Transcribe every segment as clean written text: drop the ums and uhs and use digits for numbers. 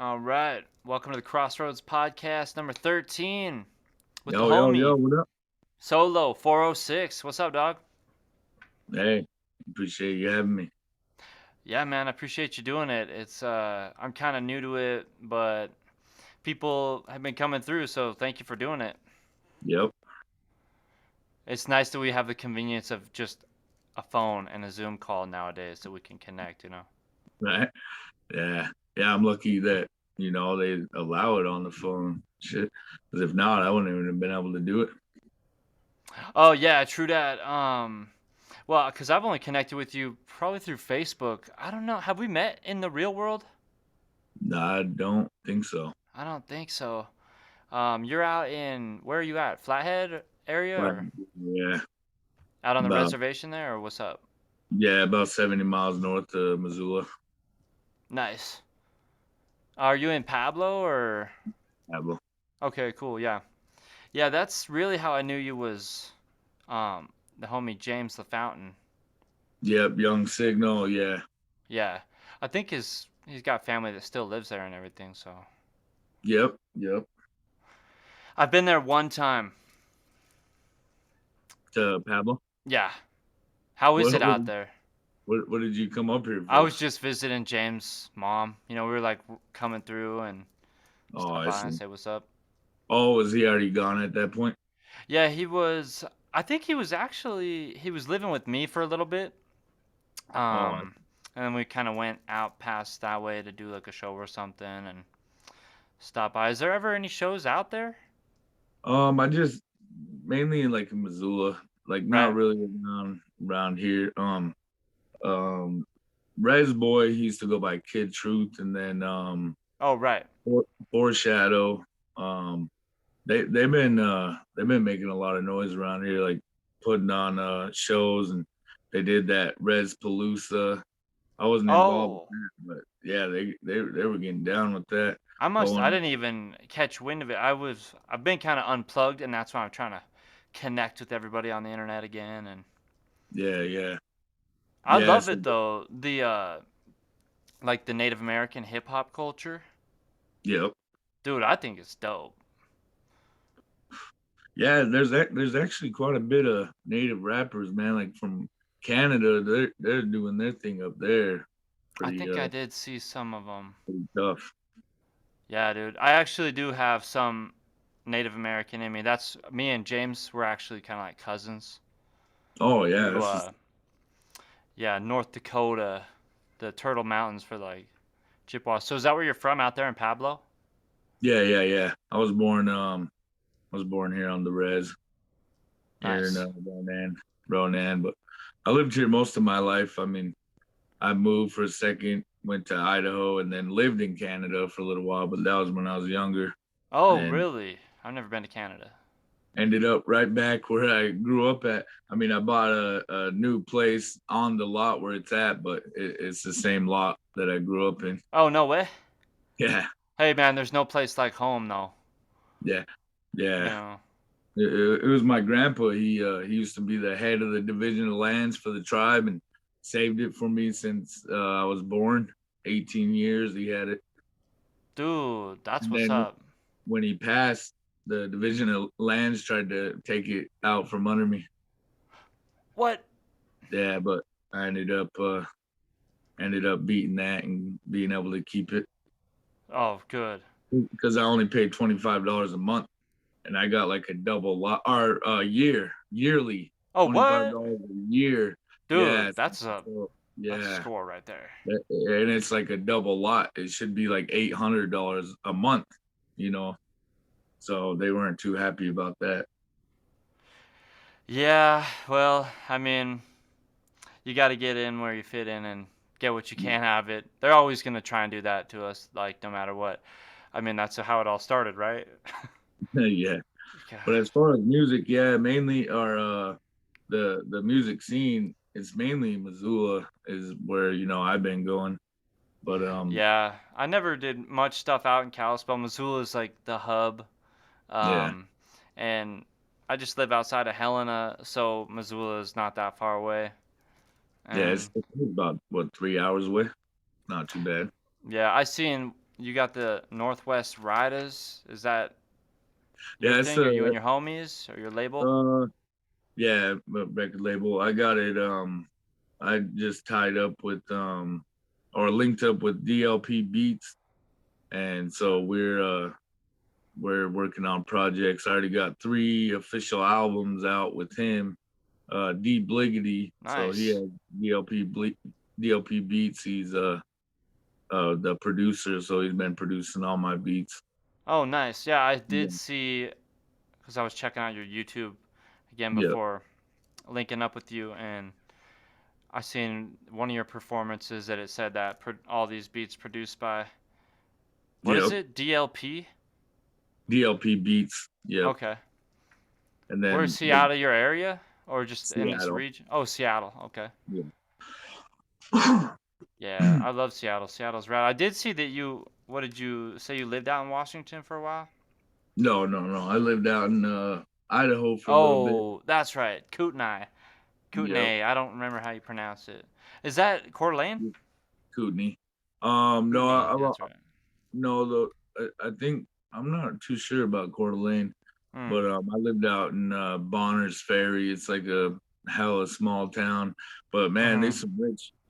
All right. Welcome to the Crossroads podcast number 13 with the Yo, yo, homie yo, what up? Solo 406. What's up, dog? Hey, appreciate you having me. Yeah, man, I appreciate you doing it. I'm kind of new to it, but people have been coming through, so thank you for doing it. Yep. It's nice that we have the convenience of just a phone and a Zoom call nowadays so we can connect. Right. Yeah. Yeah, I'm lucky that, they allow it on the phone. Shit. Because if not, I wouldn't even have been able to do it. Oh, yeah, true that. Well, cuz I've only connected with you probably through Facebook. I don't know. Have we met in the real world? Nah, I don't think so. I don't think so. You're out in where are you at? Flathead area But or yeah, out on the about reservation there or what's up? about 70 miles north of Missoula. Nice. Are you in Pablo or? Pablo. Okay, cool. Yeah, yeah. That's really how I knew you was the homie James the Fountain. Yep, Young Signal, yeah. Yeah, I think he's got family that still lives there and everything. So Yep, yep. I've been there one time. To Pablo. Yeah. How is What it what out there? what did you come up here I for? was just visiting James' mom. We were like coming through and Oh, stop I by and see. say what's up. Oh, was he already gone at that point? Yeah, he was. I think he was living with me for a little bit. Oh, Um, and then we kind of went out past that way to do like a show or something and stop by. Is there ever any shows out there? I just mainly in like in Missoula, like not Right. really around here. Um, Res Boy, he used to go by Kid Truth, and then Oh, right. Foreshadow. Um, they've been making a lot of noise around here, like putting on shows, and they did that Res Palooza. I wasn't involved with Oh, that, but yeah, they were getting down with that. I Going, didn't even catch wind of it. I've been kind of unplugged, and that's why I'm trying to connect with everybody on the internet again. And yeah, yeah, I yeah. love So it though. Like the Native American hip hop culture, yeah, dude. I think it's dope. yeah, there's actually quite a bit of native rappers, man. Like from Canada, they're doing their thing up there, I pretty think I did see some of them. pretty tough. Yeah, dude. I actually do have some Native American in me. That's me and James were actually kind of like cousins. Oh yeah, Who, that's just yeah, North Dakota, the Turtle Mountains for like Chippewa. So is that where you're from out there in Pablo? yeah. I was born here on the res here in Nice. Ronan, but I lived here most of my life. I mean, I moved for a second, went to Idaho, and then lived in Canada for a little while, but that was when I was younger, Oh, and really? I've never been to Canada. ended up right back where I grew up at. I mean, I bought a new place on the lot where it's at, but it's the same lot that I grew up in. Oh, no way. Yeah, Hey, man, there's no place like home, though. yeah, You yeah. know. It was my grandpa. He used to be the head of the division of lands for the tribe and saved it for me since I was born. 18 years he had it, Dude, that's and what's then up. when he passed, the division of lands tried to take it out from under me. What? Yeah, but I ended up beating that and being able to keep it Oh, good. because I only paid $25 a month and I got like a double lot or yearly Oh, what? $25 a year. Yeah, Dude, that's a yeah, score right there. and it's like a double lot. It should be like $800 a month, you know. So they weren't too happy about that. Yeah, well, I mean, you got to get in where you fit in and get what you can have it. They're always going to try and do that to us, like, no matter what. I mean, that's how it all started, right? Yeah, Yeah. but as far as music, yeah, mainly our the music scene is mainly Missoula is where I've been going. But Yeah, I never did much stuff out in Kalispell. Missoula is like the hub. yeah, Um, and I just live outside of Helena, so Missoula is not that far away. yeah, And it's about what 3 hours away. Not too bad. yeah, I seen you got the Northwest Rydaz. Is that your Yeah, it's thing, a or you and your homies, or your label? uh yeah, record label. I got it. I just tied up with or linked up with DLP Beats, and so we're working on projects. I already got 3 official albums out with him. D Bliggity, so he Nice. has DLP Beats. He's the producer, so he's been producing all my beats. Oh, nice. Yeah, I Yeah, did see because I was checking out your YouTube again yeah, before linking up with you, and I seen one of your performances that it said that all these beats produced by what is yep. it? DLP? DLP Beats, yep. Okay. And Where then is he out of your area or just in this Seattle. region? Oh, Seattle. Okay. Yeah. Yeah, I love Seattle. Seattle's rad. I did see that you. What did you say? You lived out in Washington for a while? No, no, no. I lived out in Idaho for a little bit. Oh, that's right. Kootenai. Yep. Kootenai. I don't remember how you pronounce it. Is that Coeur d'Alene? Kootenai. No, Kootenai. That's right. no, I think I'm not too sure about Coeur d'Alene, Hmm. but I lived out in Bonner's Ferry. It's like a hella small town, but man, Mm-hmm. there's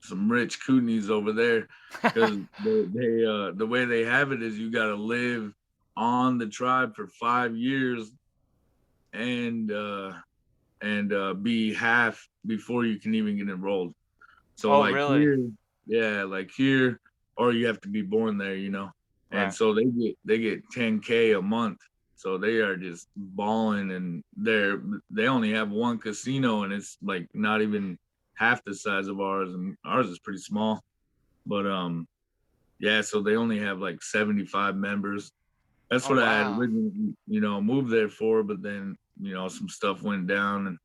some rich Kootenays over there because the way they have it is you got to live on the tribe for 5 years and be half before you can even get enrolled. So Oh, like really? here, yeah, like here, or you have to be born there, you know. And Right. so they get 10K a month. So they are just balling, and they only have one casino, and it's like not even half the size of ours, and ours is pretty small. But yeah, so they only have like 75 members. That's Oh, what I had wow. originally, moved there for, but then some stuff went down and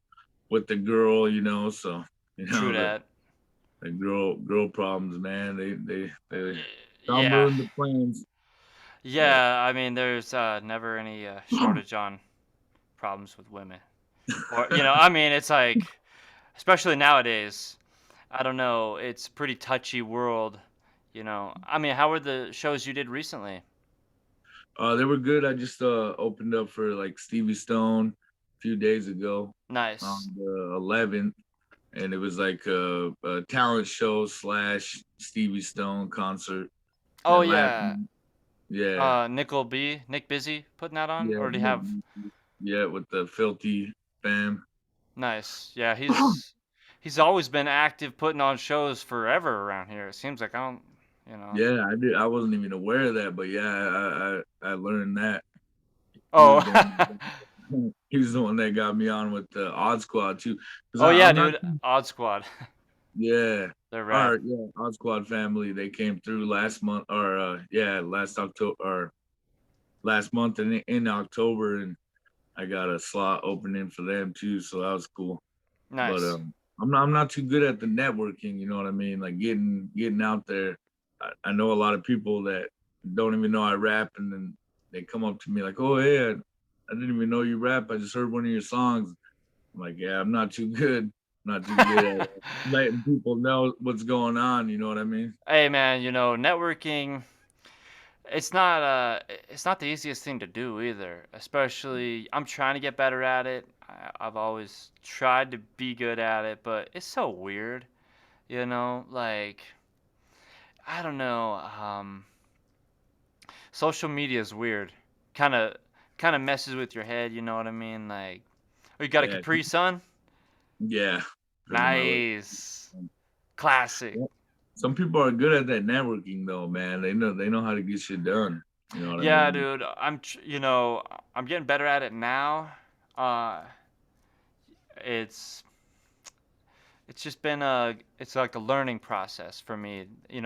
with the girl, so True the that. girl problems, man. They don't Yeah. ruin the plans. But Yeah. I mean, there's never any shortage on problems with women. Or, I mean, it's like, especially nowadays, I don't know, it's a pretty touchy world. I mean, how were the shows you did recently? they were good. I just opened up for like Stevie Stone a few days ago on Nice. the 11th, and it was like a talent show slash Stevie Stone concert. Oh, Then last, yeah. yeah, Nick Busy putting that on? yeah, Or do you have. yeah, with the Filthy fam. Nice. Yeah, he's always been active putting on shows forever around here. It seems like I don't. Yeah, I did. I wasn't even aware of that, but yeah, I learned that he Oh. was the one. He was the one that got me on with the Odd Squad too, because Oh, yeah, I'm not. dude. Odd Squad. Yeah, They're rad. our yeah Odd Squad family. They came through last month, or yeah, last October, or last month in October, and I got a slot opening for them too, so that was cool. But Nice. I'm not too good at the networking. You know what I mean? Like getting out there. I know a lot of people that don't even know I rap, and then they come up to me like, "Oh yeah, I didn't even know you rap. I just heard one of your songs." I'm like, "Yeah, I'm not too good. Not too good at letting people know what's going on." You know what I mean? Hey, man, networking, it's not the easiest thing to do either. Especially, I'm trying to get better at it. I've always tried to be good at it, but it's so weird, like I don't know. Social media is weird. Kind of kind of messes with your head, you know what I mean? Like, oh, you got a Yeah, Capri Sun? yeah, pretty much. Nice. Classic. Yeah. Some people are good at that networking though, man. They know how to get shit done. You know what I Yeah, mean? dude. I'm getting better at it now. Uh, it's it's just been it's like a learning process for me.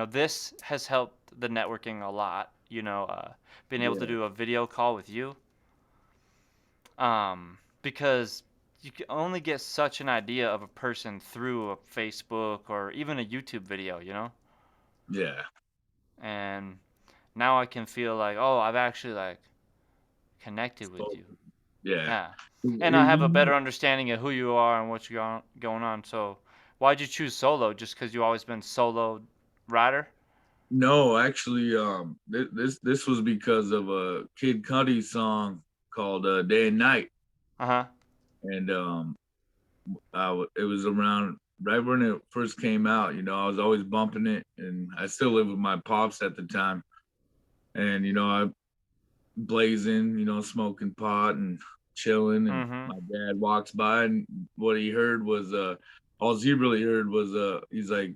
This has helped the networking a lot. Being able to Yeah, do a video call with you, because you can only get such an idea of a person through a Facebook or even a YouTube video. yeah. And now I can feel like, oh, I've actually like connected with So, you. yeah. Yeah. And I have a You better understanding of who you are and what's going on. So, why'd you choose solo? Just because you always been solo rider? No, actually, this was because of a Kid Cudi song called "Day and Night," Uh-huh. and it was around right when it first came out. I was always bumping it, and I still live with my pops at the time, and I blazing, smoking pot and chilling, and Mm-hmm. my dad walks by, and what he heard was all he really heard was he's like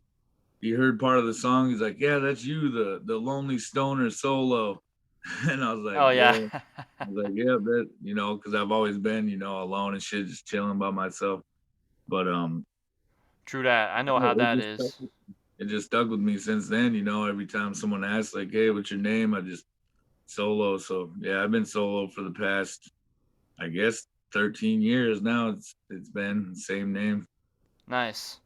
he heard part of the song. He's like, "Yeah, that's you, the lonely stoner solo," and I was like, Oh "Yeah." yeah. I was like, "Yeah, that," because I've always been, alone and shit, just chilling by myself. But True that. I know yeah, how that is. it just stuck with me since then. Every time someone asks, like, "Hey, what's your name?" I just solo. So yeah, I've been solo for the past, I guess, 13 years now. It's been the same name. Nice.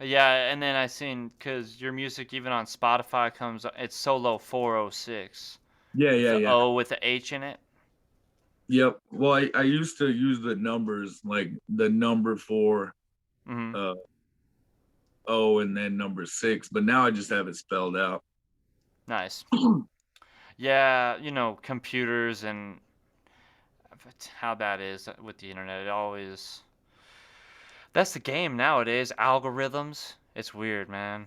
Yeah, and then I seen because your music even on Spotify comes, it's solo 406 Yeah, with yeah, the yeah. O with the H in it. Yep. Well, I used to use the numbers, like the number four, Mm-hmm. uh, O, and then number six, but now I just have it spelled out. Nice. Yeah, computers and how that is with the internet. It always that's the game nowadays. Algorithms. It's weird, man.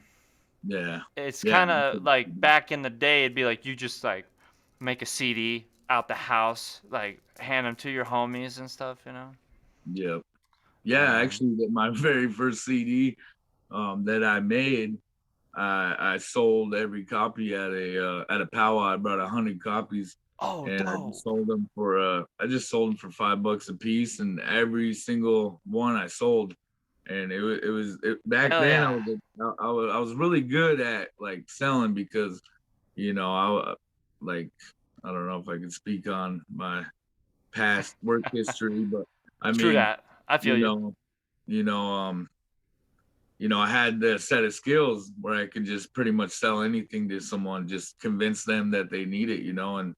Yeah. It's Yeah. kind of like back in the day. It'd be like you just like make a CD out the house, like hand them to your homies and stuff. Yep. Yeah. Um, Actually, my very first CD that I made, I sold every copy at a powwow. I brought 100 copies, oh, and dope. I just sold them for $5 a piece, and every single one I sold. And back Hell then yeah. I was really good at like selling because like I don't know if I could speak on my past work history, but I True mean, that. I feel you you. know, you know, I had the set of skills where I could just pretty much sell anything to someone, just convince them that they need it, and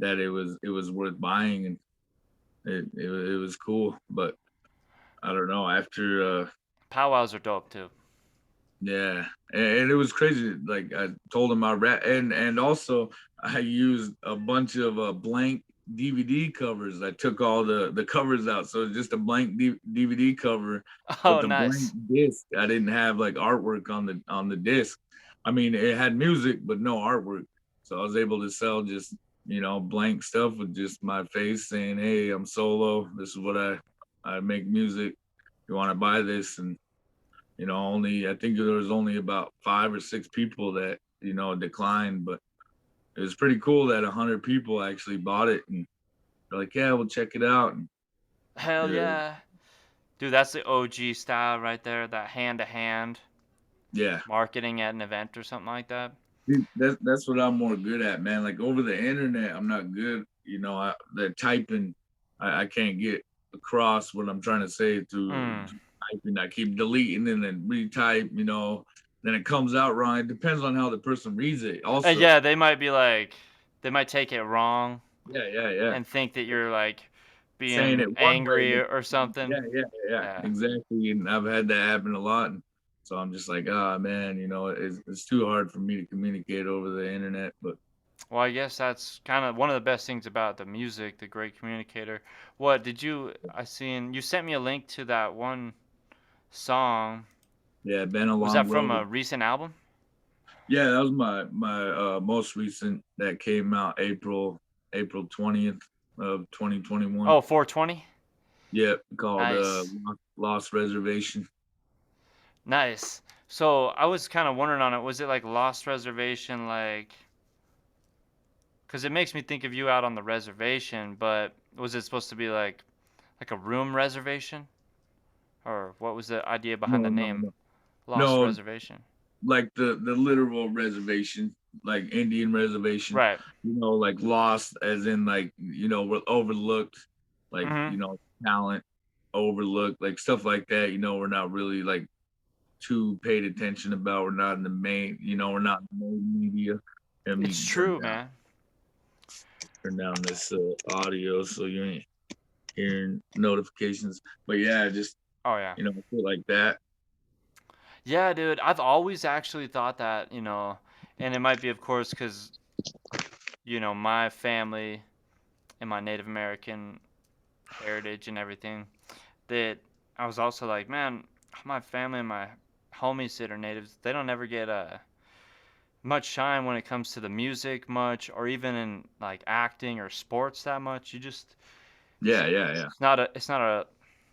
that it was worth buying, and it was cool. But I don't know, after Powwows are dope too. yeah, and it was crazy. Like I told him I rap, and also I used a bunch of blank DVD covers. I took all the covers out, so it's just a blank DVD cover Oh, with a blank nice. disc. I didn't have like artwork on the disc. I mean, it had music but no artwork, so I was able to sell just blank stuff with just my face saying, "Hey, I'm solo. This is what I make music. You want to buy this?" And only I think there was only about 5 or 6 people that declined, but it was pretty cool that 100 people actually bought it, and they're like, "Yeah, we'll check it out." And Hell uh, yeah. Dude, that's the OG style right there. That hand to hand yeah, marketing at an event or something like that. dude, that's what I'm more good at, man. Like over the internet, I'm not good. The typing, I can't get across what I'm trying to say Mm. through typing. I keep deleting and then retype. Then it comes out wrong. It depends on how the person reads it. Also, Yeah, they might be like, they might take it wrong yeah, yeah, yeah. and think that you're like Saying being it one way, angry but or something. yeah, yeah, yeah, Yeah. exactly. And I've had that happen a lot. And so I'm just like, ah, man, it's too hard for me to communicate over the internet. But Well, I guess that's kind of one of the best things about the music, the great communicator. What did you? I seen you sent me a link to that one song. yeah, been a Was long that from a road. recent album? Yeah, that was my most recent that came out April 20th of 2021. Oh, 420. Yep, called Nice. Lost Reservation. Nice. So I was kind of wondering on it. Was it like Lost Reservation, like? Because it makes me think of you out on the reservation, but was it supposed to be like a room reservation, or what was the idea behind the No, no, name no, Lost no. Reservation? Like the literal reservation, like Indian reservation, Right. like lost as in like, we're overlooked, like, Mm-hmm. talent overlooked, like stuff like that, we're not really like too paid attention about. We're not in the main, we're not in the main media. Let It's me true, man. turn down this audio so you ain't hearing notifications. But yeah, just Oh yeah. I feel like that. Yeah, dude. I've always actually thought that, And it might be, of course, because my family and my Native American heritage and everything, that I was also like, man, my family and my homies that are natives, they don't ever get much shine when it comes to the music much, or even in like acting or sports that much. You just it's Yeah, yeah, yeah. it's not a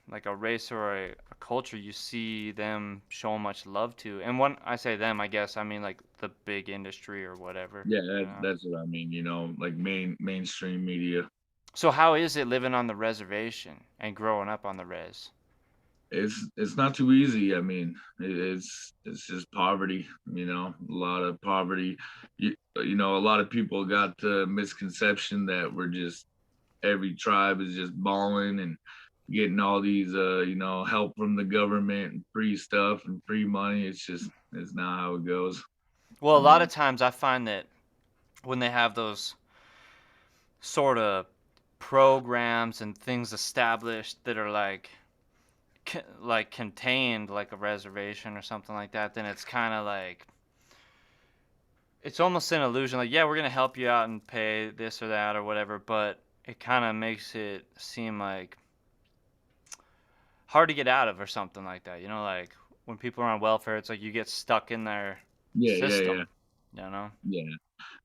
like a race or a culture you see them showing much love to. And when I say them, I guess I mean like the big industry or whatever, Yeah, you know. that's what I mean, like mainstream media. So how is it living on the reservation and growing up on the res? It's not too easy. I mean, it's just poverty, a lot of poverty. A lot of people got the misconception that we're just every tribe is just balling and getting all these help from the government and free stuff and free money. It's not how it goes. Well, I a lot of mean, times I find that when they have those sort of programs and things established that are like contained like a reservation or something like that, then it's kind of like it's almost an illusion. Like, yeah, we're gonna help you out and pay this or that or whatever, but it kind of makes it seem like hard to get out of or something like that. Like when people are on welfare, it's like you get stuck in their yeah, yeah, yeah, system. You know? yeah.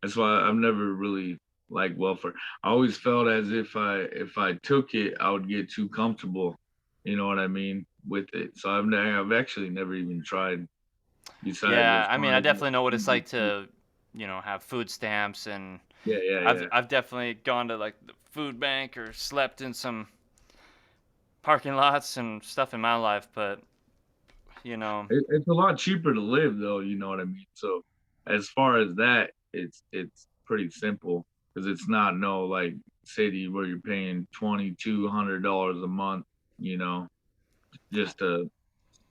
That's why I've never really liked welfare. I always felt as if I took it, I would get too comfortable. You know what I mean with it. So I've actually never even tried. Besides, Yeah, as I mean, far I as definitely know what it's like to, have food stamps, and yeah, yeah, I've yeah. I've definitely gone to like the food bank or slept in some parking lots and stuff in my life, but you know, It's a lot cheaper to live though. You know what I mean. So as far as that, it's pretty simple because it's not no like city where you're paying $2,200 a month. You know, just to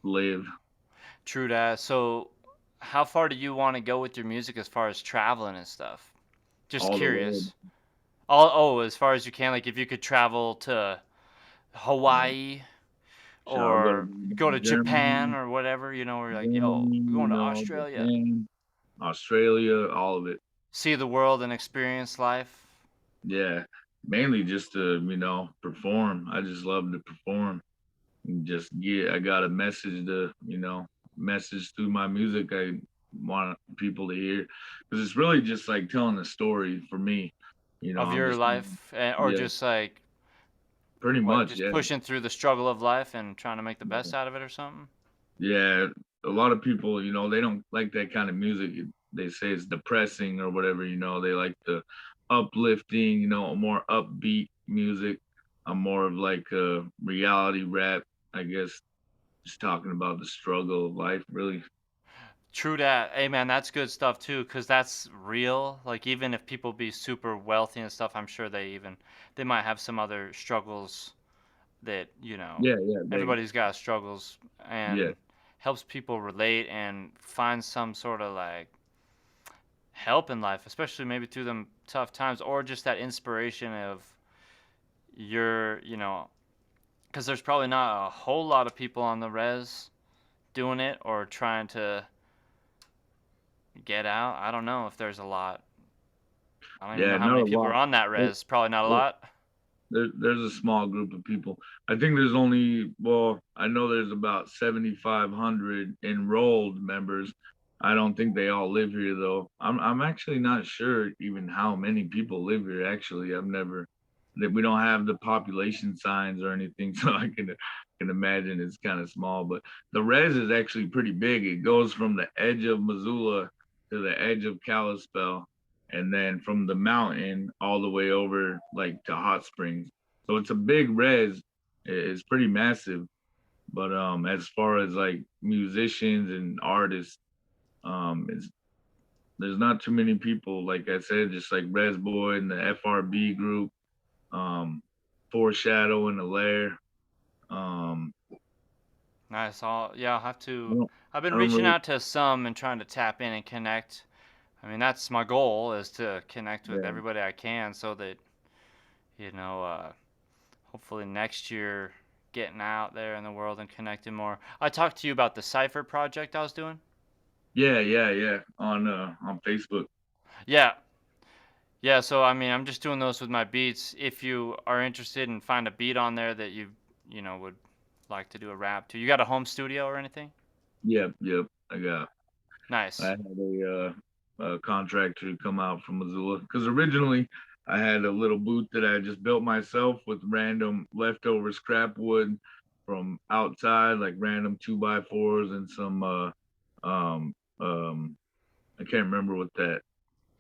live true that. So, how far do you want to go with your music as far as traveling and stuff? Just all the world. curious. Oh, as far as you can, like if you could travel to Yeah. Hawaii Shit, I'll go to or go to Japan Germany, or whatever, where you're like, yo, Germany, we're going to Australia, Japan, Australia, all of it. see the world and experience life. Yeah, mainly just to perform. I just love to perform and just get. I got a message to message through my music. I want people to hear because it's really just like telling a story for me. Of I'm your just life, or yeah, just like pretty what, much just yeah. pushing through the struggle of life and trying to make the best out of it or something. Yeah, a lot of people, they don't like that kind of music. They say it's depressing or whatever, They like the uplifting, more upbeat music. I'm more of like a reality rap, I guess, just talking about the struggle of life, really. True that. Hey man, that's good stuff too, cause that's real. Like even if people be super wealthy and stuff, I'm sure they might have some other struggles that Yeah, yeah, everybody's got struggles, yeah, and helps people relate and find some sort of like help in life, especially maybe through them tough times, or just that inspiration of your, because there's probably not a whole lot of people on the res doing it or trying to get out. I don't know if there's a lot. I don't even know yeah. how Not many a people are lot. on that There, res. Probably not a there, lot. there's a small group of people. I think there's only, well, I know there's about 7,500 enrolled members. I don't think they all live here though. I'm actually not sure even how many people live here. Actually, I've never that we don't have the population signs or anything, so I can imagine it's kind of small. But the res is actually pretty big. It goes from the edge of Missoula to the edge of Kalispell, and then from the mountain all the way over like to Hot Springs. So it's a big res. It's pretty massive. But as far as like musicians and artists, it's there's not too many people. Like I said, just like Res Boy and the FRB group, um, Foreshadow and the Lair. Um, Nice. Yeah, I'll have I to. don't, I've been I don't reaching really, out to some and trying to tap in and connect. I mean, that's my goal is to connect with yeah, everybody I can so that, you know, uh, hopefully next year getting out there in the world and connecting more. I talked to you about the Cipher project I was doing. Yeah. On Facebook. Yeah. Yeah, so I mean, I'm just doing those with my beats. If you are interested and find a beat on there that you would like to do a rap to. You got a home studio or anything? Yep. I Nice. had a contractor come out from Missoula because originally I had a little booth that I just built myself with random leftover scrap wood from outside, like random 2x4s and some um um I can't remember what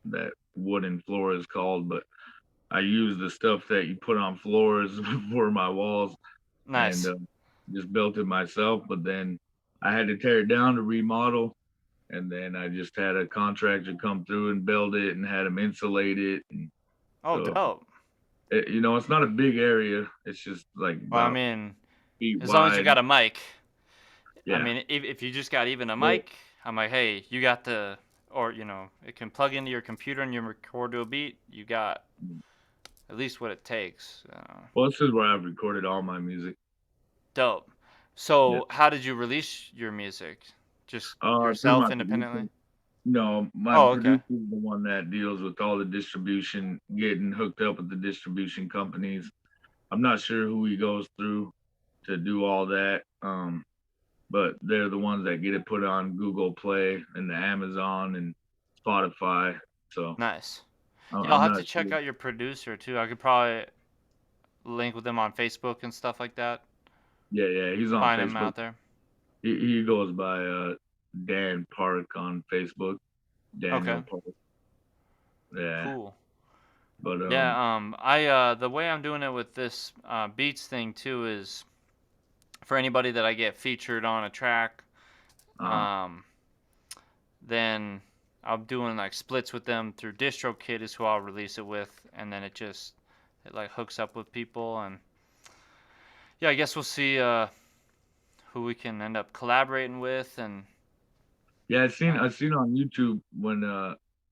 that wooden floor is called, but I used the stuff that you put on floors for my walls and Nice. just built it myself. But then I had to tear it down to remodel, and then I just had a contractor come through and build it and had him insulate it. And Oh, so, dope. it's not a big area. It's just like Well, I about mean, feet as long as you wide. got a mic. I Yeah. mean, if you just got even a Well, mic, I'm like, hey, you got or it can plug into your computer and you record to a beat. You got at least what it takes. this is where I've recorded all my music. Dope. Yeah. So, how did you release your music? Just Through yourself my independently? producer. No, my Oh, okay. producer is the one that deals with all the distribution, getting hooked up with the distribution companies. I'm not sure who he goes through to do all that. But they're the ones that get it put on Google Play and the Amazon and Spotify. So Nice. Yeah, I'll I'm have not to check sure. out your producer too. I could probably link with him on Facebook and stuff like that. Yeah, he's on Find him Facebook. out there. He goes by Dan Park on Facebook, Okay. Daniel Park. Yeah, Cool. but Yeah, the way I'm doing it with this beats thing too is for anybody that I get featured on a track, uh um, then I'm doing like splits with them through DistroKid is who I'll release it with, and then it like hooks up with people, and yeah, I guess we'll see who we can end up collaborating with, and yeah, uh, I've seen on YouTube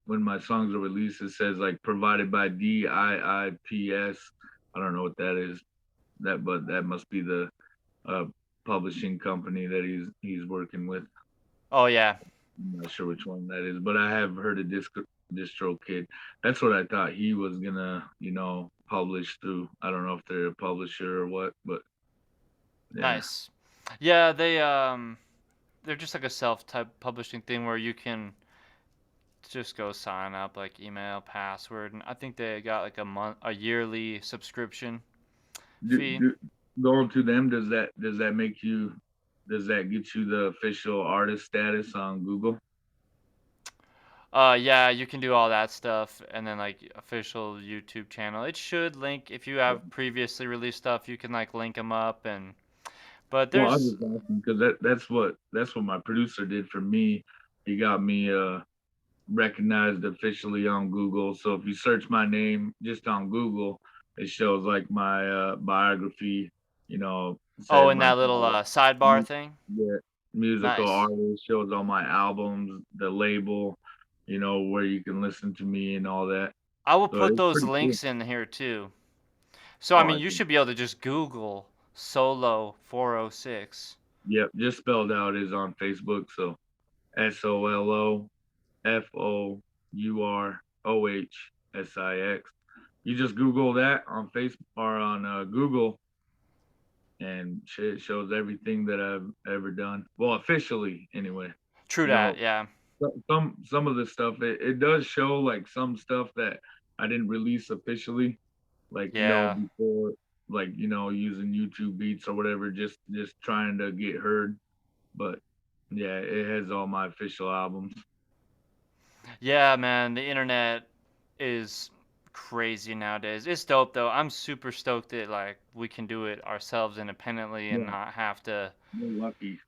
when my songs are released, it says like provided by DIIPS. I don't know what that is. But that must be the uh publishing company that he's working with. oh yeah, I'm not sure which one that is, but I have heard of Distro Kid. That's what I thought he was gonna, publish through. I don't know if they're a publisher or what, but yeah. nice. Yeah, they're just like a self type publishing thing where you can just go sign up like email, password, and I think they got like a yearly subscription Do, fee. do, Going to them, does that get you the official artist status on Google? Yeah, you can do all that stuff, and then like official YouTube channel. It should link if you have previously released stuff. You can like link them up, and but Well, I was there's just asking because that's what my producer did for me. He got me recognized officially on Google. So if you search my name just on Google, it shows like my biography. It oh, says in my that little sidebar thing. the musical Nice. artist, shows all my albums, the label, where you can listen to me and all that. I will So put it's those pretty cool. links in here too. So I Oh, mean, you should be able to just Google Solo 406. yep, just spelled out is on Facebook. So SOLOFOUROHSIX. You just Google that on Facebook or on Google, and it shows everything that I've ever done. Well, officially, anyway. True You know, that. Yeah. some of the stuff it does show like some stuff that I didn't release officially, like Yeah. before, like using YouTube beats or whatever, just trying to get heard. But yeah, it has all my official albums. Yeah, man. The internet is crazy nowadays. It's dope though. I'm super stoked that like we can do it ourselves independently and Yeah, you're lucky.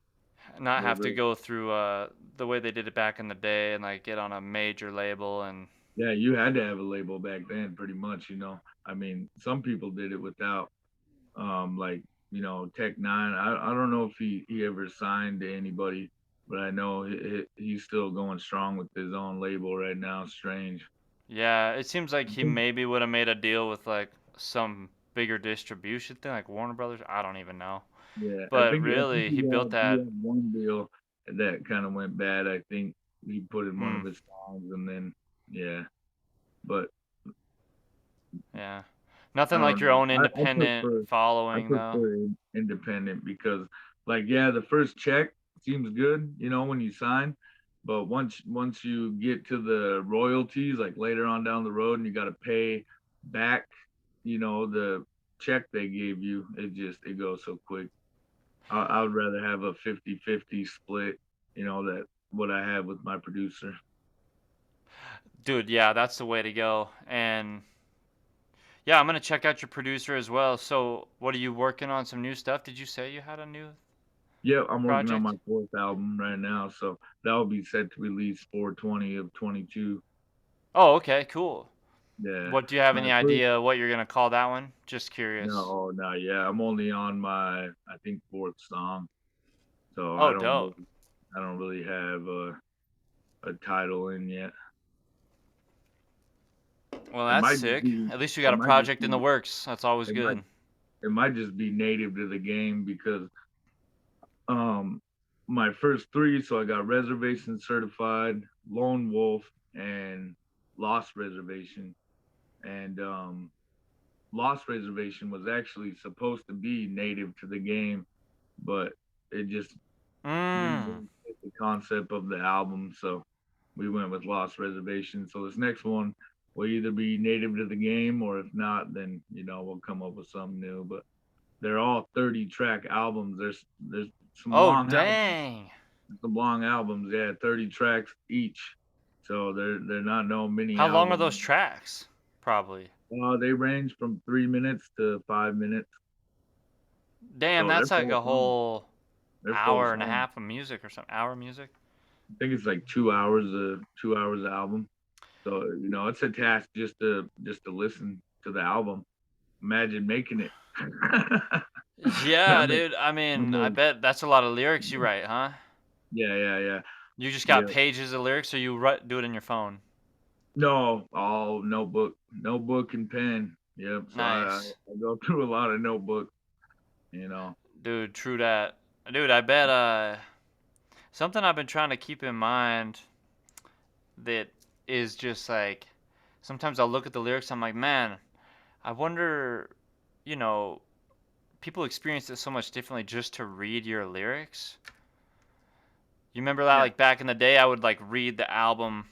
not You're have to real. go through the way they did it back in the day and like get on a major label and Yeah, you had to have a label back then, pretty much. I mean, some people did it without. Like Tech Nine. I don't know if he ever signed to anybody, but I know he's still going strong with his own label right now. Strange. yeah, it seems like he maybe would have made a deal with like some bigger distribution thing like Warner Brothers. I don't even know. Yeah, But I think really, he built he that. had one deal that kind of went bad. I think, he put in one Hmm. of his songs, and then yeah, but Yeah. I Nothing like don't your know. own independent I following though. prefer independent because, like, yeah, the first check seems good, when you sign, but once you get to the royalties, like later on down the road, and you got to pay back, the check they gave you, it goes so quick. I would rather have a 50-50 split, that what I have with my producer. Dude, yeah, that's the way to go. And yeah, I'm gonna check out your producer as well. So, what are you working on? Some new stuff? Did you say you had a new Yeah, I'm working on my project? fourth album right now, so that'll be set to release 420 of 22. Oh, okay, cool. Yeah, What do you have my any first idea what you're gonna call that one? Just no, curious. oh, no, yeah, I'm only on my I think fourth song, so Oh, dope. I don't really have a title in yet. Well, It that's might just sick. be At least you got it a might just project in the be works. That's always it might good. it might just be native to the game because um my first three, so I got Reservation Certified, Lone Wolf, and Lost Reservation. And Lost Reservation was actually supposed to be native to the game, but it just didn't Mmm. really fit the concept of the album, so we went with Lost Reservation. So this next one will either be native to the game, or if not, then we'll come up with something new. But they're all 30-track albums. There's some Oh, long albums, dang. yeah, 30 tracks each. So they're not no mini How long are those albums. tracks? Probably. They range from 3 minutes to 5 minutes, Damn, so that's like a whole They're full hour and a songs. half of music or something. Hour of music. I think it's like 2 hours, 2 hours album. So it's a task just to listen to the album. Imagine making it. Yeah, That makes dude. I that mean, I makes bet that's a lot of lyrics you write, huh? yeah, yeah, yeah, You just got yeah. pages of lyrics, or you do it in your phone? No, all notebook and pen. Yep. So Nice, I go through a lot of notebooks. You know. dude. True that, dude. I bet something I've been trying to keep in mind that is just like sometimes I'll look at the lyrics. I'm like, man, I wonder, you know, people experience it so much differently just to read your lyrics. You remember that, Yeah, like back in the day, I would like read the album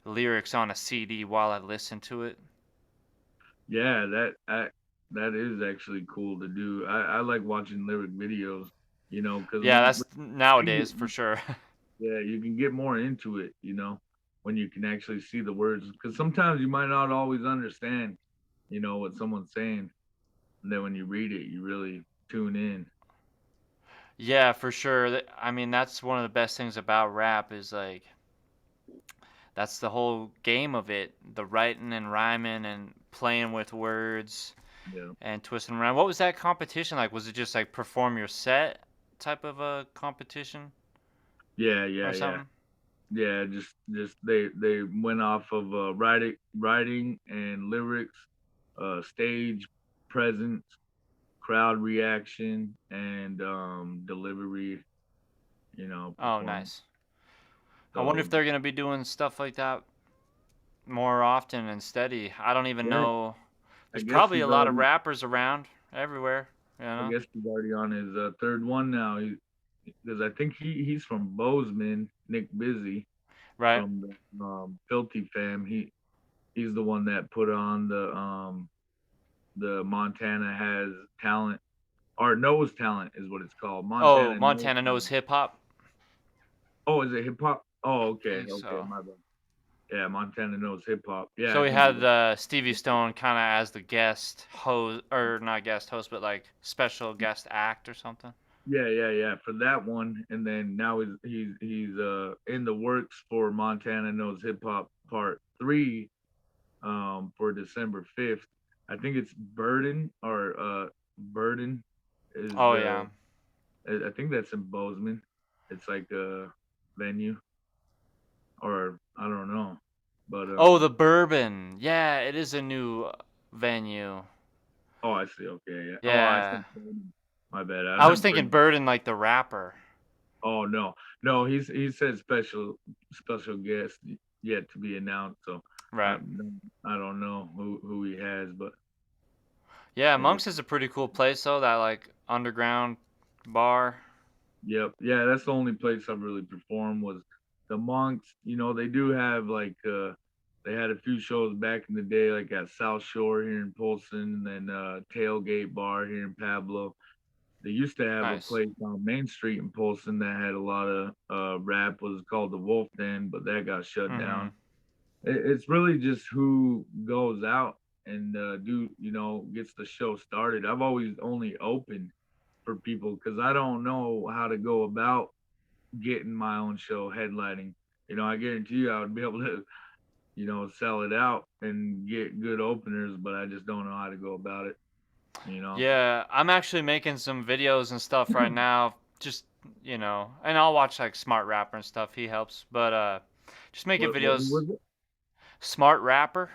lyrics on a CD while I listened to it. yeah. That is actually cool to do. I like watching lyric videos. Because Yeah, when that's you nowadays for sure. yeah, you can get more into it, when you can actually see the words. Because sometimes you might not always understand, what someone's saying. And then when you read it, you really tune in. Yeah, for sure. I mean, that's one of the best things about rap is like that's the whole game of it, the writing and rhyming and playing with words Yeah. and twisting around. What was that competition like? Was it just like perform your set type of a competition Yeah, or yeah, yeah. something? Yeah, just they went off of writing and lyrics, stage presence, crowd reaction, and delivery, Oh, performance. nice. I wonder So if they're gonna be doing stuff like that more often and steady. I don't even yeah, know. I There's guess probably he's a lot of already rappers around everywhere, you I know? guess he's already on his third one now. Because I think he's from Bozeman, Nick Busy Right? from the Filthy Fam. He's the one that put on the Montana Has Talent, or Knows Talent is what it's called. Oh, Montana Knows Montana knows Talent. hip hop. Oh, is it hip hop? Oh, I okay, think okay, so. my bad. Yeah, Montana Knows Hip Hop. Yeah, So I we think had it Stevie is. Stone kind of as the guest host, or not guest host, but like special guest act or something. Yeah, yeah, yeah. For that one, and then now he's in the works for Montana Knows Hip Hop Part 3, for December 5th. I think it's Burden is Oh the yeah. I think that's in Bozeman. It's like a venue, or I don't know, but Oh, the Bourbon. Yeah, it is a new venue. oh, I see. Okay, yeah. Oh, I Yeah. said Burden. My bad. I I was thinking Burden. Burden like the rapper. Oh no, no, he said special guest yet to be announced. So I Right. I don't know who he has, but Yeah, I guess Monk's is a pretty cool place though. That like underground bar. yep, yeah. That's the only place I've really performed was the Monks. They do have like they had a few shows back in the day, like at South Shore here in Polson, and then Tailgate Bar here in Pablo. They used to have a Nice. place on Main Street in Polson that had a lot of rap. Was called the Wolf Den, but that got shut Mm-hmm. down. It's really just who goes out and gets the show started. I've always only opened for people because I don't know how to go about getting my own show headlining. I guarantee you I would be able to sell it out and get good openers, but I just don't know how to go about it. you know Yeah, I'm actually making some videos and stuff right now. Just and I'll watch like Smart Rapper and stuff. He helps, but just making what videos. was it? Smart Rapper.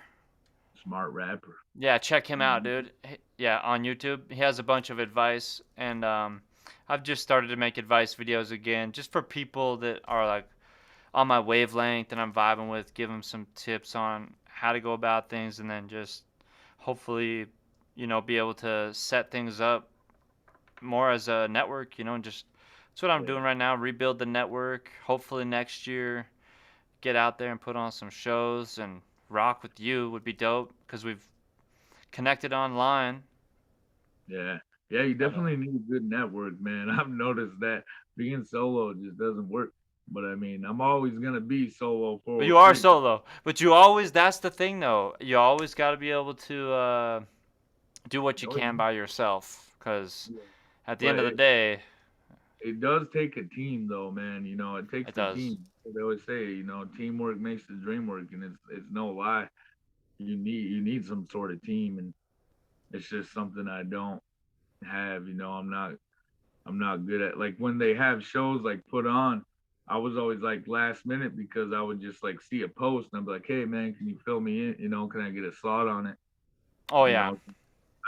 Smart rapper. Yeah, check him out, Mhm. dude. Yeah, on YouTube. He has a bunch of advice, and I've just started to make advice videos again, just for people that are like on my wavelength and I'm vibing with. Give them some tips on how to go about things, and then just hopefully, be able to set things up more as a network. And just that's what I'm Yeah. doing right now. Rebuild the network. Hopefully next year, get out there and put on some shows and rock with you would be dope because we've connected online. Yeah. Yeah, you But definitely need a good network, man. I've noticed that being solo just doesn't work. But I mean, I'm always gonna be solo but you are 406. solo. But you always that's the thing though. You always got to be able to do what you Oh, can by yourself cuz yeah. at the But end of the day, it does take a team though, man. It takes it a does. team. They always say, teamwork makes the dream work, and it's no lie. You need some sort of team, and it's just something I don't have. I'm not good at, like, when they have shows like put on. I was always like last minute because I would just like see a post and I'd be like, hey man, can you fill me in? Can I get a slot on it? Oh You yeah. know,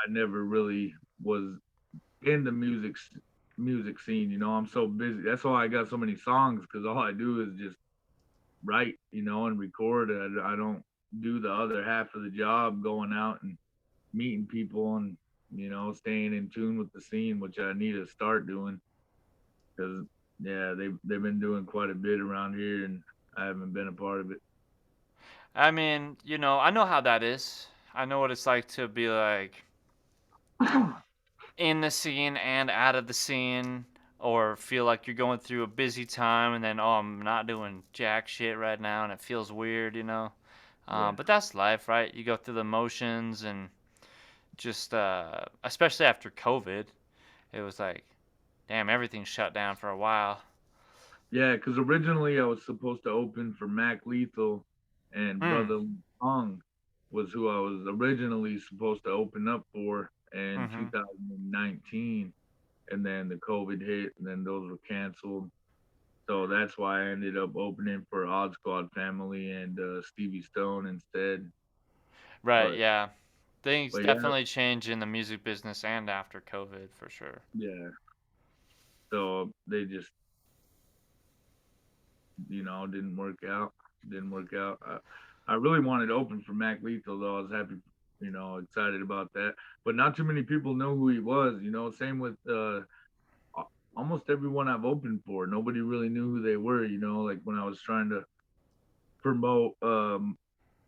I never really was in the music scene. I'm so busy. That's why I got so many songs because all I do is just write, and record. I don't do the other half of the job, going out and meeting people and staying in tune with the scene, which I need to start doing because yeah, they've been doing quite a bit around here, and I haven't been a part of it. I mean, I know how that is. I know what it's like to be like in the scene and out of the scene, or feel like you're going through a busy time and then, oh, I'm not doing jack shit right now and it feels weird. Yeah, But that's life, right? You go through the motions, and just especially after COVID, it was like, damn, everything shut down for a while. yeah, because originally I was supposed to open for Mac Lethal, and Mm. Brother Hung was who I was originally supposed to open up for in Mm-hmm. 2019, and then the COVID hit, and then those were canceled. So that's why I ended up opening for Odd Squad Family and Stevie Stone instead. Right, But yeah. Things but yeah, definitely change in the music business and after COVID for sure. yeah. So they just didn't work out. Didn't work out. I really wanted to open for Mac Lethal though. I was happy, excited about that. But not too many people know who he was. Same with almost everyone I've opened for. Nobody really knew who they were. Like when I was trying to promote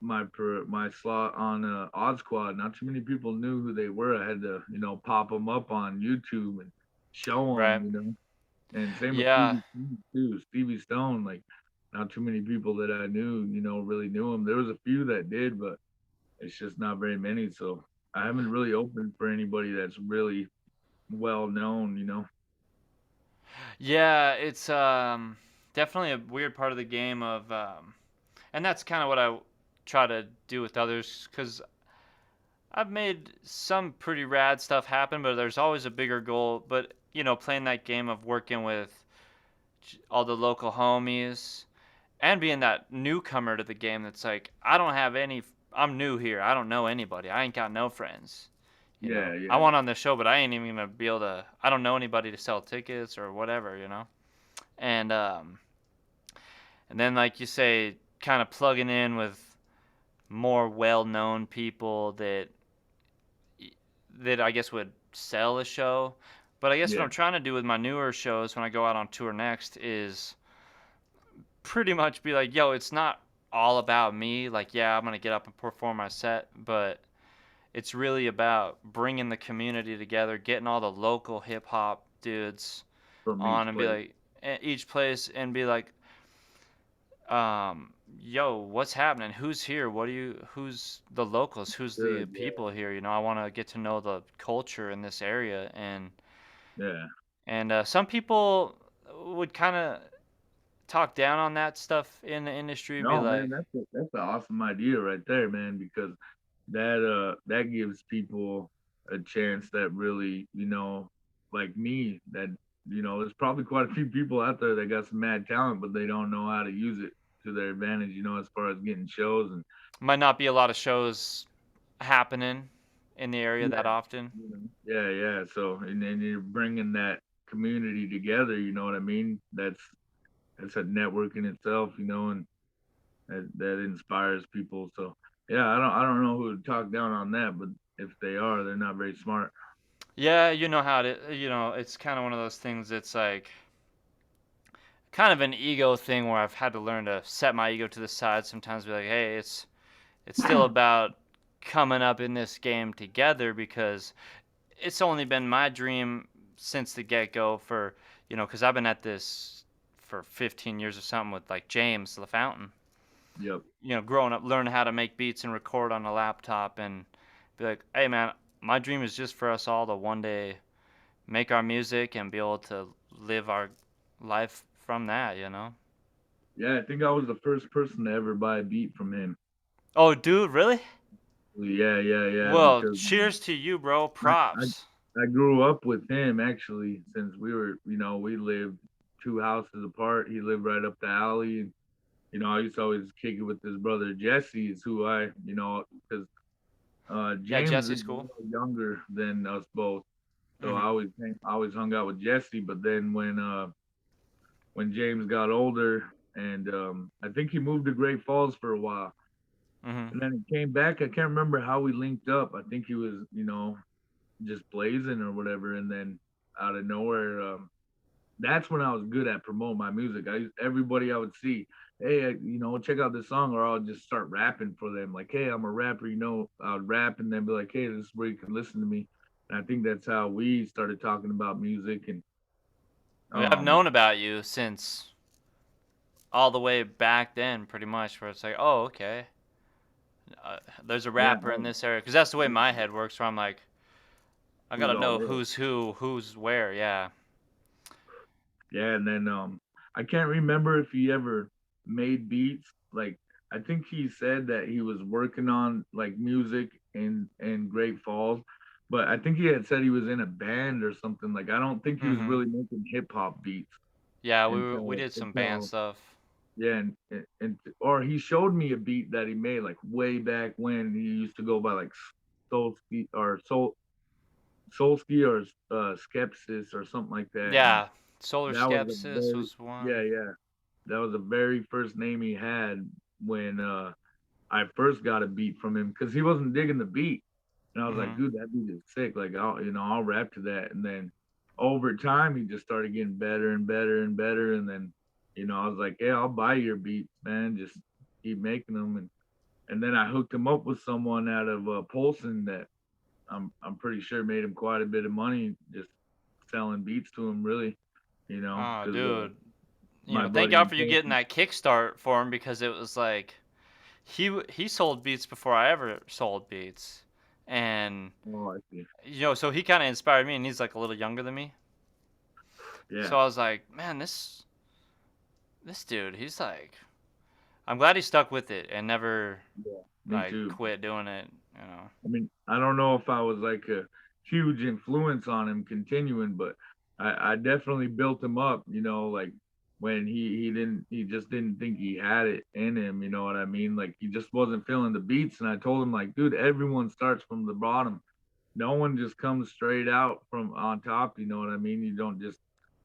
my slot on Odd Squad, not too many people knew who they were. I had to pop them up on YouTube and show them. Right. And same with Yeah. Stevie Stone too. Stevie Stone, like, not too many people that I knew, really knew him. There was a few that did, but it's just not very many. So I haven't really opened for anybody that's really well known. Yeah, it's definitely a weird part of the game of and that's kind of what I try to do with others, cuz I've made some pretty rad stuff happen, but there's always a bigger goal. But, playing that game of working with all the local homies and being that newcomer to the game that's like, I'm new here. I don't know anybody. I ain't got no friends. Yeah, I yeah, want on the show, but I ain't even gonna be able to. I don't know anybody to sell tickets or whatever. and and then like you say, kind of plugging in with more well-known people that I guess would sell a show. But I guess what Yeah, I'm trying to do with my newer shows when I go out on tour next is pretty much be like, yo, it's not all about me. Like, yeah, I'm gonna get up and perform my set, but it's really about bringing the community together, getting all the local hip hop dudes from on each and be place. like, each place and be like, yo, what's happening? Who's here? Who's the locals? Who's the Good. people here? I want to get to know the culture in this area. Yeah. And some people would kind of talk down on that stuff in the industry, be No, man, like, that's an awesome idea right there, man, because that gives people a chance that really, like me, that there's probably quite a few people out there that got some mad talent, but they don't know how to use it to their advantage, as far as getting shows and might not be a lot of shows happening in the area that yeah, often. yeah, yeah. So and then you're bringing that community together, you know what I mean? That's a network in itself, and that inspires people. So yeah, I don't know who to talk down on that, but if they are, they're not very smart. Yeah, you know how to, it's kind of one of those things. It's like kind of an ego thing where I've had to learn to set my ego to the side sometimes, be like, hey, it's still about coming up in this game together because it's only been my dream since the get-go for, because I've been at this for 15 years or something with like James the Fountain, Yep. growing up, learning how to make beats and record on a laptop and be like, hey man, my dream is just for us all to one day make our music and be able to live our life from that. Yeah, I think I was the first person to ever buy a beat from him. Oh, dude, really? Yeah, yeah, yeah. Well, Because cheers to you, bro. I, I Props. I grew up with him actually since we lived two houses apart. He lived right up the alley, and I used to always kick it with his brother Jesse, is who because Yeah, James is Jesse's a cool. little younger than us both. So Mhm. I always hung out with Jesse, but then when James got older and I think he moved to Great Falls for a while. Mhm. And then he came back. I can't remember how we linked up. I think he was, just blazing or whatever. And then out of nowhere, that's when I was good at promoting my music. Everybody I would see, hey, check out this song, or I'll just start rapping for them. Like, hey, I'm a rapper. I would rap and then be like, hey, this is where you can listen to me. And I think that's how we started talking about music. And I mean, I've um, known about you since all the way back then, pretty much, where it's like, oh, okay, there's a yeah, rapper in this area, because that's the way my head works. Where I'm like, I who's gotta all know there? who's who, who's where. Yeah. Yeah, and then I can't remember if he ever made beats. Like I think he said that he was working on like music in Great Falls, but I think he had said he was in a band or something. Like I don't think he was Mhm. really making hip hop beats Yeah, we until did some band until stuff. yeah, and or he showed me a beat that he made like way back when he used to go by like Soulski or Soulski or Skepsis or something like that, and Yeah, Solar that was a Skepsis very was one. yeah, yeah. That was the very first name he had when I first got a beat from him because he wasn't digging the beat. And I was like, Mhm. dude, that beat is sick. Like I'll rap to that. And then over time he just started getting better and better and better. And then, I was like, yeah, I'll buy your beats, man. Just keep making them. And then I hooked him up with someone out of Polson that I'm pretty sure made him quite a bit of money just selling beats to him, really, Oh, because dude. my Thank buddy God in for you getting Polson. that kickstart for him because it was like he sold beats before I ever sold beats, and Oh, I see. so he kind of inspired me, and he's like a little younger than me. Yeah, So I was like, man, this dude, he's like, I'm glad he stuck with it and never yeah, me like too. quit doing it. I mean, I don't know if I was like a huge influence on him continuing, but I definitely built him up, like when he just didn't think he had it in him, you know what I mean? Like he just wasn't feeling the beats. And I told him like, dude, everyone starts from the bottom. No one just comes straight out from on top, you know what I mean? You don't just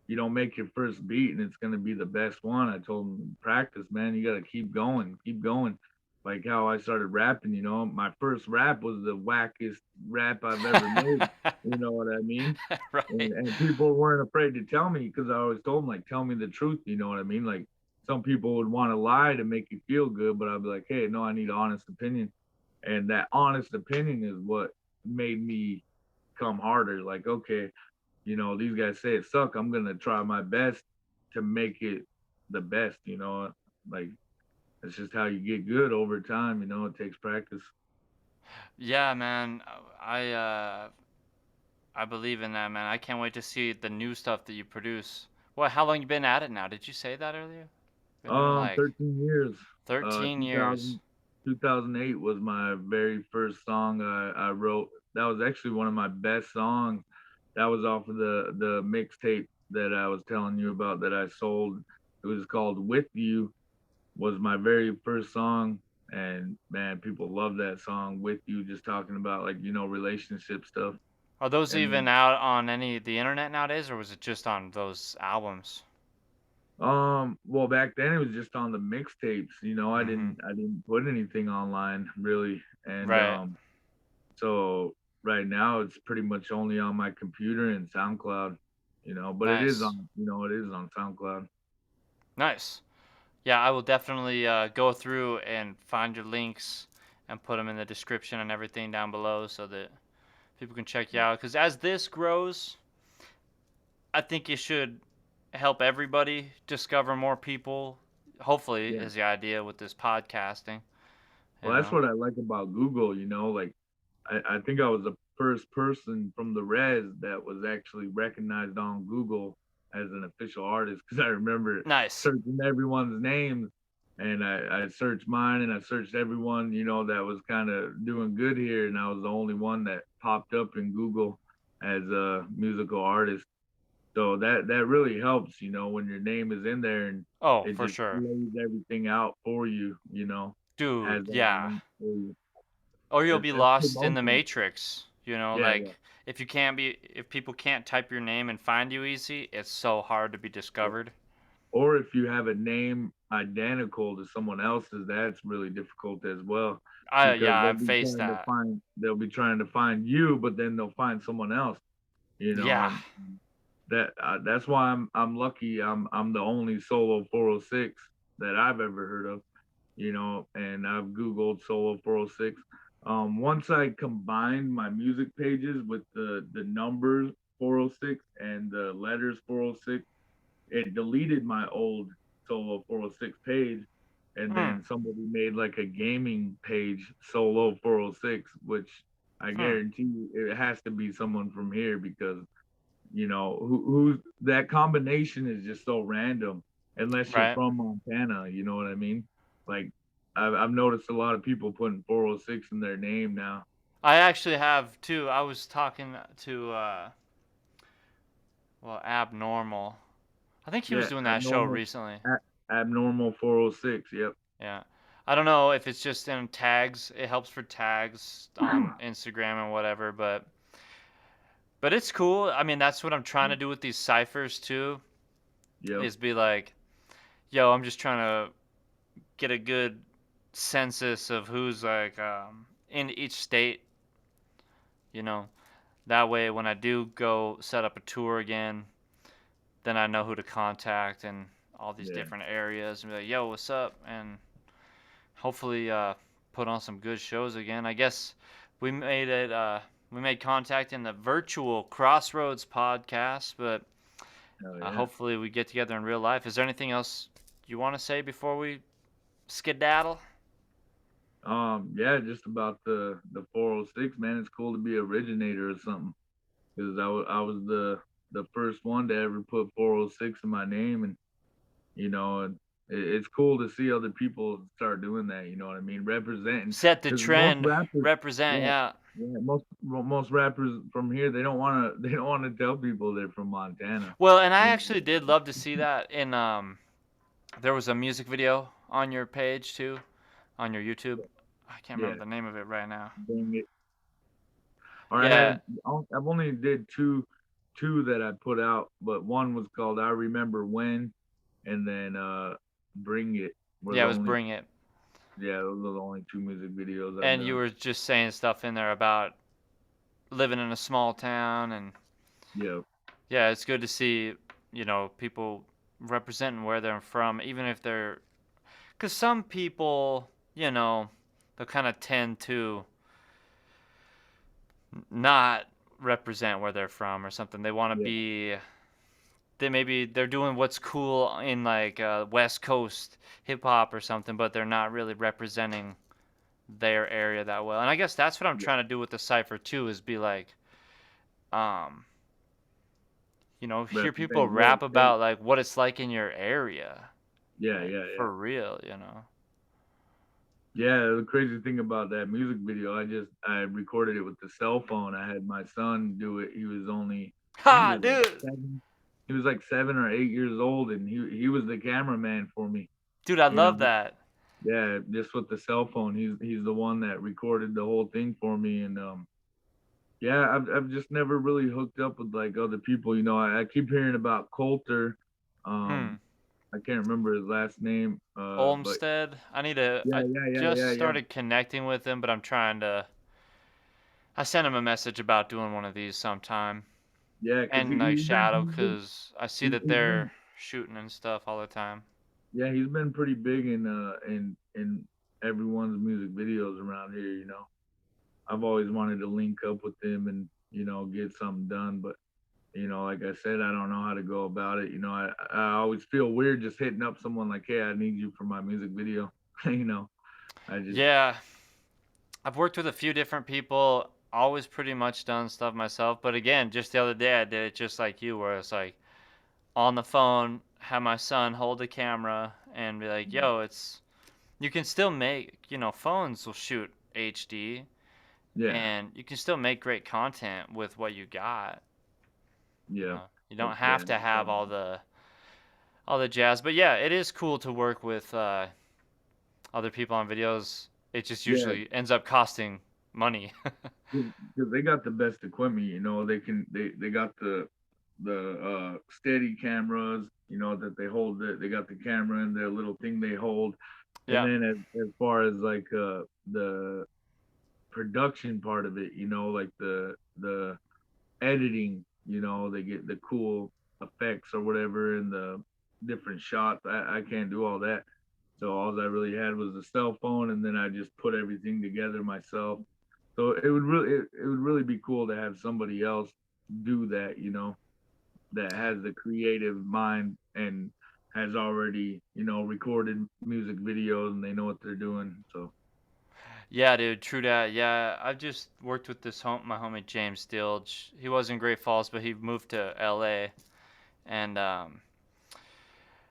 you don't make your first beat and it's gonna be the best one. I told him, practice, man. You gotta keep going, keep going. Like how I started rapping, you know, my first rap was the wackest rap I've ever made. You know what I mean? Right. And people weren't afraid to tell me because I always told them like, tell me the truth. You know what I mean? Like some people would want to lie to make you feel good, but I'd be like, hey, no, I need an honest opinion, and that honest opinion is what made me come harder. Like, okay, you know, these guys say it suck. I'm gonna try my best to make it the best. You know, like it's just how you get good over time. You know, it takes practice. Yeah, man. I believe in that, man. I can't wait to see the new stuff that you produce. What? How long you been at it now? Did you say that earlier? Been doing like 13 years. 13 years. 2008 was my very first song I wrote. That was actually one of my best songs. That was off of the mixtape that I was telling you about that I sold. It was called "With You." Was my very first song, and man, people love that song. "With You," just talking about like relationship stuff. Are those And even then, out on any of the internet nowadays, or was it just on those albums? well, back then it was just on the mixtapes. You know, I Mm-hmm. didn't put anything online really, and Right. so right now it's pretty much only on my computer and SoundCloud, but it is Nice. on, it is on SoundCloud. Nice. Yeah, I will definitely go through and find your links and put them in the description and everything down below so that people can check you out. Because as this grows, I think it should help everybody discover more people. Hopefully, Yeah. is the idea with this podcasting. You Well, that's know, what I like about Google, like I think I was the first person from the Res that was actually recognized on Google as an official artist because I remember nice. searching everyone's names and I searched mine and I searched everyone, that was kind of doing good here. And I was the only one that popped up in Google as a musical artist. So that really helps, when your name is in there and Oh, it for just sure, lays everything out for you, has dude. all the Yeah. links for you. Or you'll be It's lost in the promotion. matrix. You know, Yeah, yeah, like if people can't type your name and find you easy, it's so hard to be yeah. discovered. Or if you have a name identical to someone else's, that's really difficult as well because Yeah, I've faced that. they'll be trying to find you, but then they'll find someone else, Yeah. and that's why I'm lucky. I'm the only solo 406 that I've ever heard of, and I've Googled solo 406. Once I combined my music pages with the numbers 406 and the letters 406, it deleted my old solo 406 page, and Hmm. then somebody made like a gaming page solo 406, which I Hmm. guarantee you it has to be someone from here because who that combination is just so random unless you're Right. from Montana. You know what I mean? Like I've noticed a lot of people putting 406 in their name now. I actually have too. I was talking to well, Abnormal. I think he was Yeah, doing that show abnormal, recently. abnormal 406. Yep. Yeah. I don't know if it's just in tags. It helps for tags on Instagram and whatever, but it's cool. I mean, that's what I'm trying to do with these ciphers too, Yep. is be like, yo, I'm just trying to get a good census of who's like in each state, you know. That way when I do go set up a tour again, then I know who to contact and all these Yeah. different areas and be like, yo, what's up? And hopefully put on some good shows again. I guess we made it. We made contact in the virtual Crossroads podcast, but Oh yeah. hopefully we get together in real life. Is there anything else you want to say before we skedaddle? Yeah, just about the 406, man. It's cool to be originator or something because I was the first one to ever put 406 in my name, and and it's cool to see other people start doing that. You know what I mean? Representing Set the because most trend, rappers, represent. yeah, Yeah. yeah, most rappers from here they don't want to they don't want to tell people they're from Montana. Well, and I You actually did love to see that in there was a music video on your page too, on your YouTube. I can't Yeah, remember the name of it right now. dang it. Or I Yeah. had I've only did two. two that I put out, but one was called I Remember When, and then Bring It were Yeah, the it was only, Bring It. yeah, those are the only two music videos I've And you done. were just saying stuff in there about living in a small town, and Yeah, yeah, it's good to see, people representing where they're from, even if they're, because some people, they'll kind of tend to not represent where they're from or something. They want to yeah, be, they're doing what's cool in like West Coast hip hop or something, but they're not really representing their area that well. And I guess that's what I'm yeah. trying to do with the cipher too, is be like, um, hear people Represent your rap state. about like what it's like in your area, Yeah, like yeah, yeah. for real. Yeah, the crazy thing about that music video, I recorded it with the cell phone. I had my son do it. He was only, I think he Ha, was like dude, 7. He was like 7 or 8 years old, and he was the cameraman for me. dude, I You know, love that. yeah, just with the cell phone. He's the one that recorded the whole thing for me, and yeah, I've just never really hooked up with like other people. You know, I keep hearing about Coulter. Hmm. I can't remember his last name, but Olmsted. yeah, I yeah, yeah, just yeah, yeah, started connecting with him, but I sent him a message about doing one of these sometime. yeah, because And like Shadow, he's been because I see that he's been they're shooting and stuff all the time. yeah, he's been pretty big in everyone's music videos around here. You know, I've always wanted to link up with him and get something done, but like I said, I don't know how to go about it. I always feel weird just hitting up someone like, hey, I need you for my music video. I just Yeah, I've worked with a few different people, always pretty much done stuff myself. But again, just the other day, I did it just like you, where it's like on the phone, have my son hold the camera and be like, yo, you can still make, phones will shoot HD yeah, and you can still make great content with what you got. yeah, You don't yeah, have to have all the jazz. But yeah, it is cool to work with other people on videos. It just yeah. usually ends up costing money. Because they got the best equipment. They got the steady cameras. That they hold. They got the camera and their little thing they hold. And Yeah. then as far as like the production part of it, like the editing, they get the cool effects or whatever and the different shots. I can't do all that. So all I really had was a cell phone, and then I just put everything together myself. So it would really be cool to have somebody else do that, that has the creative mind and has already, recorded music videos and they know what they're doing. So Yeah, dude, true that. Yeah, I've just worked with my homie James Dilge. He was in Great Falls, but he moved to LA. And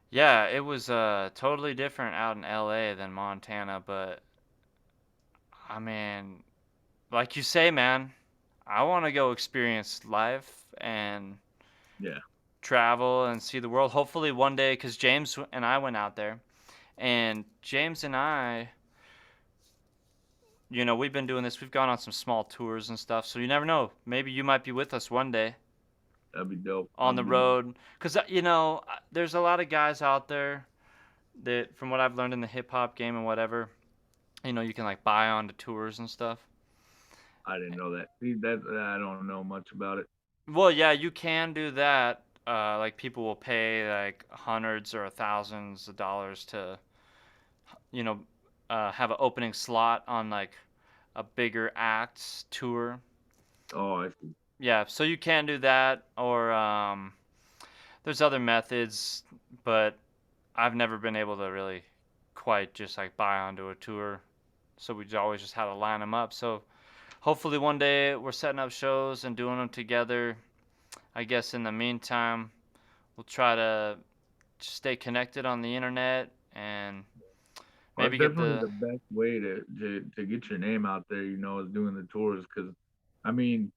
yeah, it was totally different out in LA than Montana, but I mean, like you say, man, I want to go experience life and yeah, travel and see the world. Hopefully one day, because James and I went out there, and James and I, we've been doing this. We've gone on some small tours and stuff. So you never know. Maybe you might be with us one day that'd be dope. on the road. Because, there's a lot of guys out there that, from what I've learned in the hip hop game and whatever, you can like buy onto tours and stuff. I didn't know that. See, that I don't know much about it. Well, yeah, you can do that. Like people will pay like hundreds or thousands of dollars to, you know, have an opening slot on like a bigger acts tour. Oh, I see. Yeah, so you can do that, or there's other methods, but I've never been able to really quite just like buy onto a tour. So we always just had to line them up. So hopefully one day we're setting up shows and doing them together. I guess in the meantime, we'll try to stay connected on the internet and Well, maybe it's get definitely the the best way to get your name out there, is doing the tours. Because, I mean,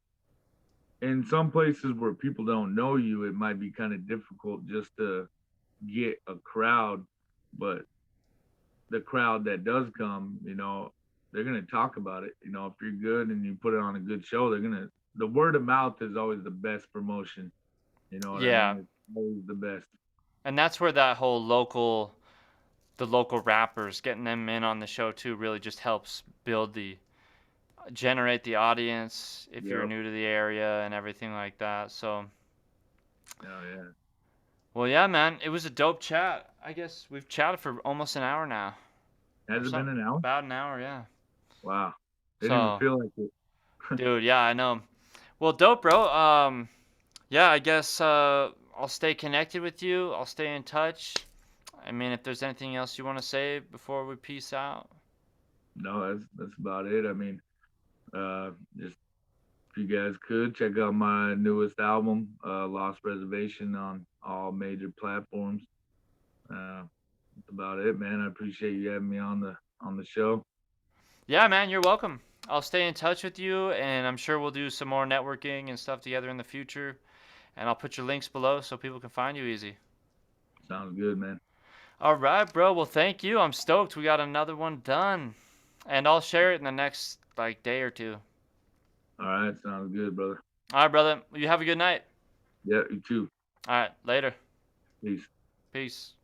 in some places where people don't know you, it might be kind of difficult just to get a crowd. But the crowd that does come, they're gonna talk about it. If you're good and you put it on a good show, they're gonna the word of mouth is always the best promotion. You know what I Yeah, mean? It's always the best. and that's where that whole the local rappers, getting them in on the show too, really just helps build the generate the audience if you're Yep. new to the area and everything like that. So, Oh yeah. well, yeah, man, it was a dope chat. I guess we've chatted for almost an hour now, or Has it been something, an hour? about an hour, yeah. Wow. Didn't even So, feel like it. dude, yeah, I know. Well, dope, bro. Yeah, I guess I'll stay connected with you. I'll stay in touch. I mean, if there's anything else you want to say before we peace out. No, that's about it. I mean, just if you guys could check out my newest album, Lost Reservation, on all major platforms. That's about it, man. I appreciate you having me on the show. Yeah, man, you're welcome. I'll stay in touch with you, and I'm sure we'll do some more networking and stuff together in the future. And I'll put your links below so people can find you easy. Sounds good, man. All right, bro. Well, thank you. I'm stoked. We got another one done. And I'll share it in the next like day or two. All right, sounds good, brother. All right, brother. You have a good night. Yeah, you too. All right, later. Peace. Peace.